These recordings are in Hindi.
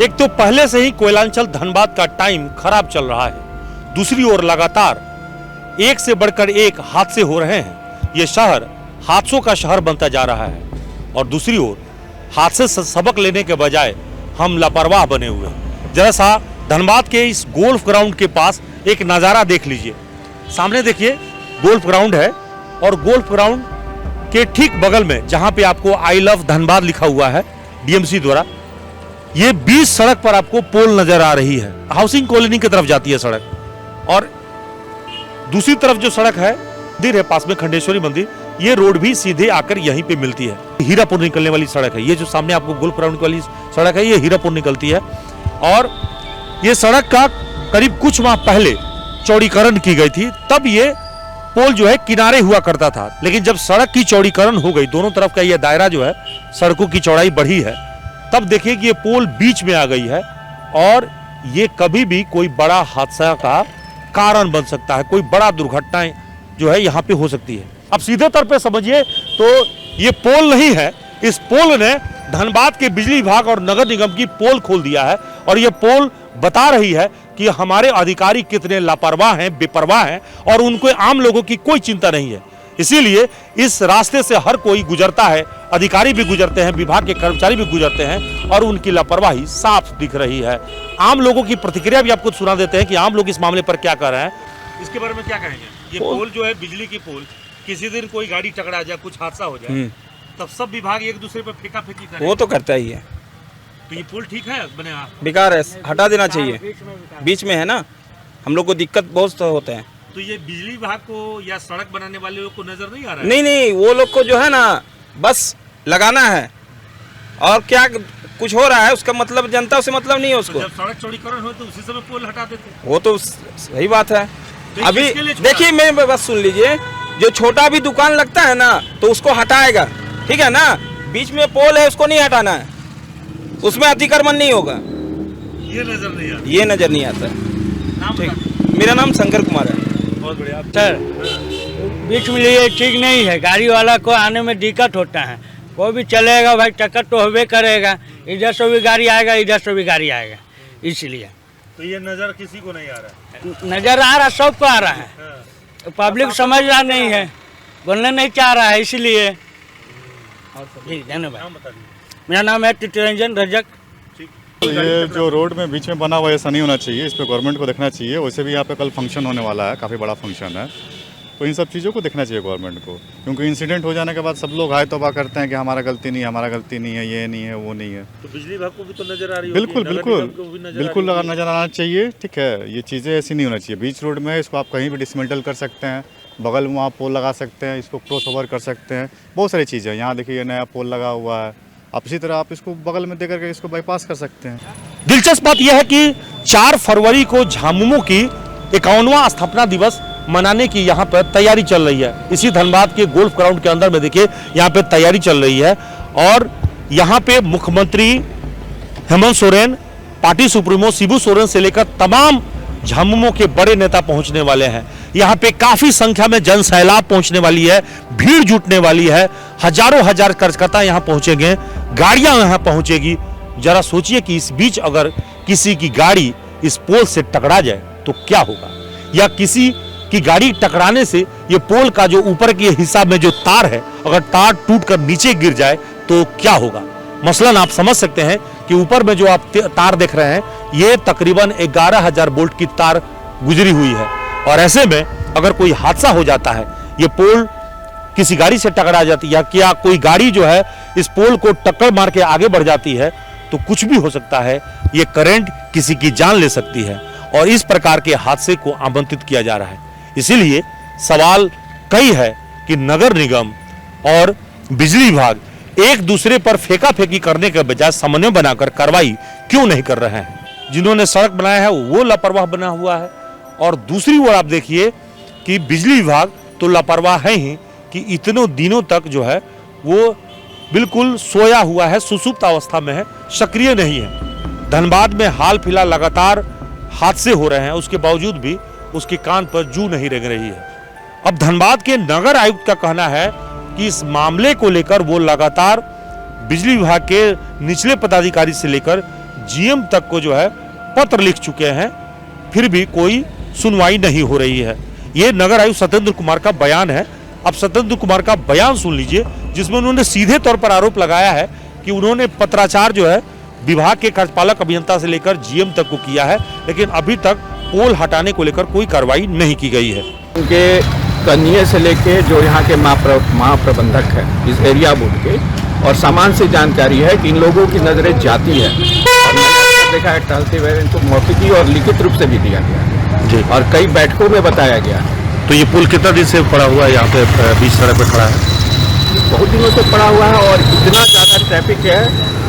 एक तो पहले से ही कोयलांचल धनबाद का टाइम खराब चल रहा है, दूसरी ओर लगातार एक से बढ़कर एक हादसे हो रहे हैं। ये शहर हादसों का शहर बनता जा रहा है और दूसरी ओर हादसे से सबक लेने के बजाय हम लापरवाह बने हुए हैं। जरा सा धनबाद के इस गोल्फ ग्राउंड के पास एक नज़ारा देख लीजिए। सामने देखिए गोल्फ ग्राउंड है और गोल्फ ग्राउंड के ठीक बगल में जहां पे आपको आई लव धनबाद लिखा हुआ है डीएमसी द्वारा, ये 20 सड़क पर आपको पोल नजर आ रही है। हाउसिंग कॉलोनी की तरफ जाती है सड़क और दूसरी तरफ जो सड़क है मंदिर है पास में खंडेश्वरी मंदिर, ये रोड भी सीधे आकर यहीं पे मिलती है। हीरापुर निकलने वाली सड़क है। ये जो सामने आपको गोल्फ ग्राउंड वाली सड़क है ये हीरापुर निकलती है और ये सड़क का करीब कुछ माह पहले चौड़ीकरण की गई थी। तब ये पोल जो है किनारे हुआ करता था, लेकिन जब सड़क की चौड़ीकरण हो गई, दोनों तरफ का ये दायरा जो है सड़कों की चौड़ाई बढ़ी है, तब देखिए कि ये पोल बीच में आ गई है और ये कभी भी कोई बड़ा हादसा का कारण बन सकता है। कोई बड़ा दुर्घटनाएं जो है यहाँ पे हो सकती है। अब सीधे तौर पे समझिए तो ये पोल नहीं है, इस पोल ने धनबाद के बिजली विभाग और नगर निगम की पोल खोल दिया है और ये पोल बता रही है कि हमारे अधिकारी कितने लापरवाह हैं, बेपरवाह हैं और उनको आम लोगों की कोई चिंता नहीं है। इसीलिए इस रास्ते से हर कोई गुजरता है, अधिकारी भी गुजरते हैं, विभाग के कर्मचारी भी गुजरते हैं और उनकी लापरवाही साफ दिख रही है। आम लोगों की प्रतिक्रिया भी आपको सुना देते हैं कि आम लोग इस मामले पर क्या कर रहे हैं। इसके बारे में क्या कहेंगे? ये पोल जो है बिजली की पोल, किसी दिन कोई गाड़ी टकरा जाए, कुछ हादसा हो जाए, तब सब विभाग एक दूसरे पर फेंका फेंकी करे। वो तो करता ही है। तो ये पुल ठीक है बने? बेकार है, हटा देना चाहिए। बीच में है ना, हम लोग को दिक्कत बहुत होते हैं। तो ये बिजली विभाग को या सड़क बनाने वाले लोग को नजर नहीं आ रहा है? नहीं, वो लोग को जो है ना बस लगाना है और क्या कुछ हो रहा है उसका मतलब जनता से मतलब नहीं है उसको। तो जब सड़क चौड़ीकरण हो तो उसी समय पोल हटा देते। वो तो सही बात है। तो अभी देखिए मैं बस सुन लीजिए, जो छोटा भी दुकान लगता है ना तो उसको हटाएगा, ठीक है ना। बीच में पोल है उसको नहीं हटाना है, उसमें अतिक्रमण नहीं होगा। ये नजर नहीं आता। ये नजर नहीं आता। ठीक, मेरा नाम शंकर कुमार है। बहुत बढ़िया सर, बीच में ये ठीक नहीं है, गाड़ी वाला को आने में दिक्कत होता है। कोई भी चलेगा भाई, टक्कर तो होबे करेगा, इधर से भी गाड़ी आएगा, इधर से भी गाड़ी आएगा, इसलिए। तो ये नजर किसी को नहीं आ रहा है? नजर आ रहा, सबको आ रहा है। तो पब्लिक समझ रहा नहीं है, बोलने नहीं चाह रहा है, इसलिए। जी धन्यवाद। मेरा नाम है चित्तरंजन रजक। ये जो रोड में बीच में बना हुआ ऐसा नहीं होना चाहिए, इस पे गवर्नमेंट को देखना चाहिए। वैसे भी यहाँ पे कल फंक्शन होने वाला है, काफ़ी बड़ा फंक्शन है, तो इन सब चीज़ों को देखना चाहिए गवर्नमेंट को। क्योंकि इंसिडेंट हो जाने के बाद सब लोग हाय तौबा करते हैं कि हमारा गलती नहीं है, हमारा गलती नहीं है, ये नहीं है, वो नहीं है। तो बिजली विभाग को भी तो नजर आ रही है? बिल्कुल नजर आना चाहिए। ठीक है, ये चीज़ें ऐसी नहीं होना चाहिए। बीच रोड में इसको आप कहीं भी डिसमेंटल कर सकते हैं, बगल में आप पोल लगा सकते हैं, इसको क्रॉस ओवर कर सकते हैं, बहुत सारी चीज़ें। यहाँ देखिए नया पोल लगा हुआ है, आप इसी तरह आप इसको बगल में देकर के इसको बाईपास कर सकते हैं। दिलचस्प बात यह है कि 4 फरवरी को झामुमो की 51वां स्थापना दिवस मनाने की यहाँ पर तैयारी चल रही है। इसी धनबाद के गोल्फ ग्राउंड के अंदर में देखिए यहाँ पे तैयारी चल रही है और यहाँ पे मुख्यमंत्री हेमंत सोरेन, पार्टी सुप्रीमो शिबू सोरेन से लेकर तमाम झामुमो के बड़े नेता पहुंचने वाले हैं। यहाँ पे काफी संख्या में जन सैलाब पहुंचने वाली है, भीड़ जुटने वाली है, हजारों हजार कार्यकर्ता यहाँ पहुंचेंगे, गाड़ियां यहाँ पहुंचेगी। जरा सोचिए कि इस बीच अगर किसी की गाड़ी इस पोल से टकरा जाए तो क्या होगा, या किसी की गाड़ी टकराने से ये पोल का जो ऊपर के हिस्सा में जो तार है, अगर तार टूट कर नीचे गिर जाए तो क्या होगा। मसलन आप समझ सकते हैं कि ऊपर में जो आप तार देख रहे हैं ये तकरीबन 11,000 वोल्ट की तार गुजरी हुई है और ऐसे में अगर कोई हादसा हो जाता है, ये पोल किसी गाड़ी से टकरा जाती है, क्या कोई गाड़ी जो है इस पोल को टक्कर मार के आगे बढ़ जाती है तो कुछ भी हो सकता है। ये करंट किसी की जान ले सकती है और इस प्रकार के हादसे को आमंत्रित किया जा रहा है। इसीलिए सवाल कई है कि नगर निगम और बिजली विभाग एक दूसरे पर फेंका फेंकी करने के बजाय समन्वय बनाकर कार्रवाई क्यों नहीं कर रहे हैं। जिन्होंने सड़क बनाया है वो लापरवाह बना हुआ है और दूसरी ओर आप देखिए कि बिजली विभाग तो लापरवाह है ही कि इतनों दिनों तक जो है वो बिल्कुल सोया हुआ है, सुसुप्त अवस्था में है, सक्रिय नहीं है। धनबाद में हाल फिलहाल लगातार हादसे हो रहे हैं, उसके बावजूद भी उसके कान पर जू नहीं रेंग रही है। अब धनबाद के नगर आयुक्त का कहना है कि इस मामले को लेकर वो लगातार बिजली विभाग के निचले पदाधिकारी से लेकर जीएम तक को जो है पत्र लिख चुके हैं, फिर भी कोई सुनवाई नहीं हो रही है। ये नगर आयुक्त सत्येंद्र कुमार का बयान है। अब सत्येंद्र कुमार का बयान सुन लीजिए, जिसमें उन्होंने सीधे तौर पर आरोप लगाया है कि उन्होंने पत्राचार जो है विभाग के कार्यपालक अभियंता से लेकर जीएम तक को किया है, लेकिन अभी तक पोल हटाने को लेकर कोई कार्रवाई नहीं की गई है। उनके कन्ये से लेके जो यहाँ के महाप्रबंधक है इस एरिया बोर्ड के, और सामान से जानकारी है कि इन लोगों की नजरें जाती है, और मैंने देखा है टहलते हुए इनको मौखिकी और लिखित रूप से भी दिया गया जी, और कई बैठकों में बताया गया है। तो ये पुल कितना दिन से पड़ा हुआ है यहाँ पे, बीच सड़क पे खड़ा है? बहुत दिनों से पड़ा हुआ है और इतना ज़्यादा ट्रैफिक है,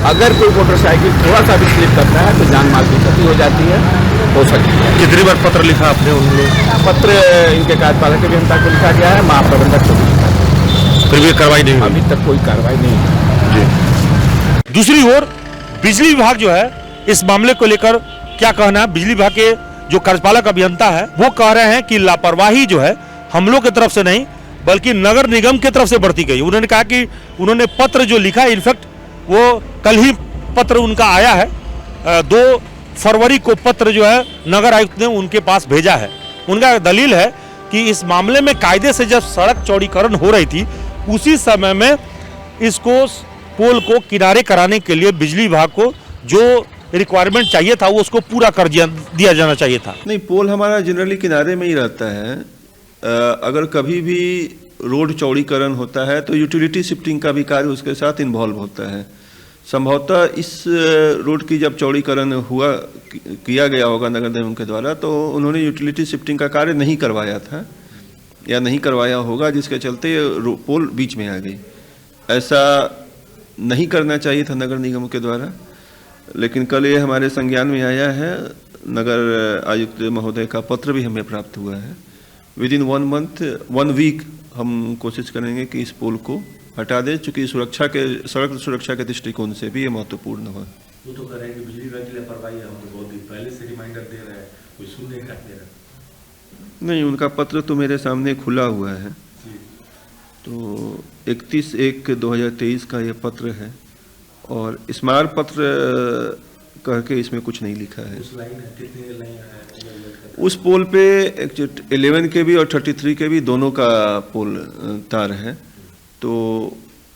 अगर कोई मोटरसाइकिल थोड़ा सा भी स्लिप करता है तो जान माल की क्षति हो जाती है, हो सकती है। कितनी बार पत्र लिखा आपने उन लोग? पत्र इनके कार्यपालक अभियंता को लिखा गया है, महाप्रबंधक को भी लिखा गया है, फिर भी कार्रवाई नहीं हुई? अभी तक कोई कार्रवाई नहीं है जी। दूसरी ओर बिजली विभाग जो है इस मामले को लेकर क्या कहना है? बिजली विभाग के जो कार्यपालक अभियंता है वो कह रहे हैं कि लापरवाही जो है हम लोग की तरफ से नहीं बल्कि नगर निगम की तरफ से बढ़ती गई। उन्होंने कहा कि उन्होंने पत्र जो लिखा, इनफैक्ट वो कल ही पत्र उनका आया है, 2 फरवरी को पत्र जो है नगर आयुक्त ने उनके पास भेजा है। उनका दलील है कि इस मामले में कायदे से जब सड़क चौड़ीकरण हो रही थी उसी समय में इसको पोल को किनारे कराने के लिए बिजली विभाग को जो रिक्वायरमेंट चाहिए था वो उसको पूरा कर दिया जाना चाहिए था। नहीं, पोल हमारा जनरली किनारे में ही रहता है। अगर कभी भी रोड चौड़ीकरण होता है तो यूटिलिटी शिफ्टिंग का भी कार्य उसके साथ इन्वॉल्व होता है। संभवतः इस रोड की जब चौड़ीकरण किया गया होगा नगर निगम के द्वारा तो उन्होंने यूटिलिटी शिफ्टिंग का कार्य नहीं करवाया था या नहीं करवाया होगा, जिसके चलते पोल बीच में आ गई। ऐसा नहीं करना चाहिए था नगर निगम के द्वारा, लेकिन कल ये हमारे संज्ञान में आया है। नगर आयुक्त महोदय का पत्र भी हमें प्राप्त हुआ है। विद इन 1 वीक हम कोशिश करेंगे कि इस पोल को हटा दें, चूँकि सड़क सुरक्षा के दृष्टिकोण से भी ये महत्वपूर्ण हो। वो तो कह रहे हैं कि बिजली विभाग की लापरवाही है, हम तो बहुत दिन पहले से रिमाइंडर दे रहे हैं, कोई सुन नहीं रहा। नहीं, उनका पत्र तो मेरे सामने खुला हुआ है। तो 31/1/2023 का ये पत्र है और स्मारक पत्र कह के इसमें कुछ नहीं लिखा है। उस पोल पे 11 के भी और 33 के भी दोनों का पोल तार है, तो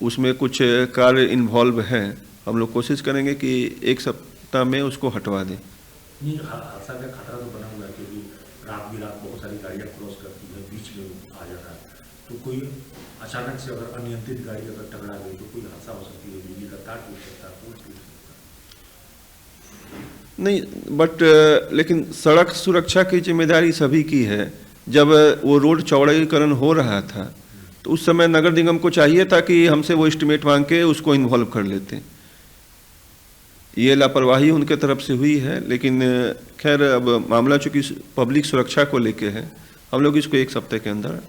उसमें कुछ कार्य इन्वॉल्व है। हम लोग कोशिश करेंगे कि 1 सप्ताह में उसको हटवा दें। हादसा का खतरा तो बना हुआ है क्योंकि रात बहुत सारी गाड़ियाँ क्रॉस करती है, बीच में आ जाता है, तो कोई अचानक से अगर अनियंत्रित गाड़ी अगर टकरा गई तो कोई हादसा हो सकती है, बिजली का तार टूट सकता है, पुल टूट सकता है। नहीं, बट लेकिन सड़क सुरक्षा की जिम्मेदारी सभी की है। जब वो रोड चौड़ीकरण हो रहा था तो उस समय नगर निगम को चाहिए था कि हमसे वो एस्टिमेट मांग के उसको इन्वॉल्व कर लेते। ये लापरवाही उनके तरफ से हुई है, लेकिन खैर अब मामला चूँकि पब्लिक सुरक्षा को लेके है, हम लोग इसको 1 सप्ताह के अंदर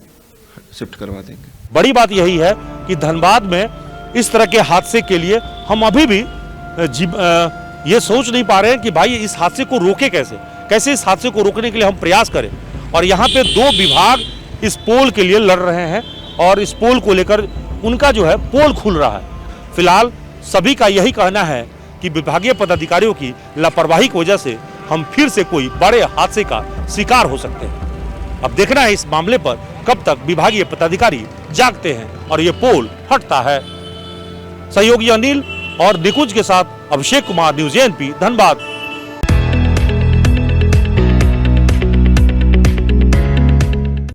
शिफ्ट करवा देंगे। बड़ी बात यही है कि धनबाद में इस तरह के हादसे के लिए हम अभी भी ये सोच नहीं पा रहे हैं कि भाई इस हादसे को रोके कैसे इस हादसे को रोकने के लिए हम प्रयास करें। और यहाँ पे 2 विभाग इस पोल के लिए लड़ रहे हैं और इस पोल को लेकर उनका जो है पोल खुल रहा है। फिलहाल सभी का यही कहना है कि विभागीय पदाधिकारियों की लापरवाही की वजह से हम फिर से कोई बड़े हादसे का शिकार हो सकते हैं। अब देखना है इस मामले पर कब तक विभागीय पदाधिकारी जागते हैं और ये पोल हटता है। सहयोगी अनिल और निकुंज के साथ अभिषेक कुमार, न्यूज़ एएनपी, धनबाद।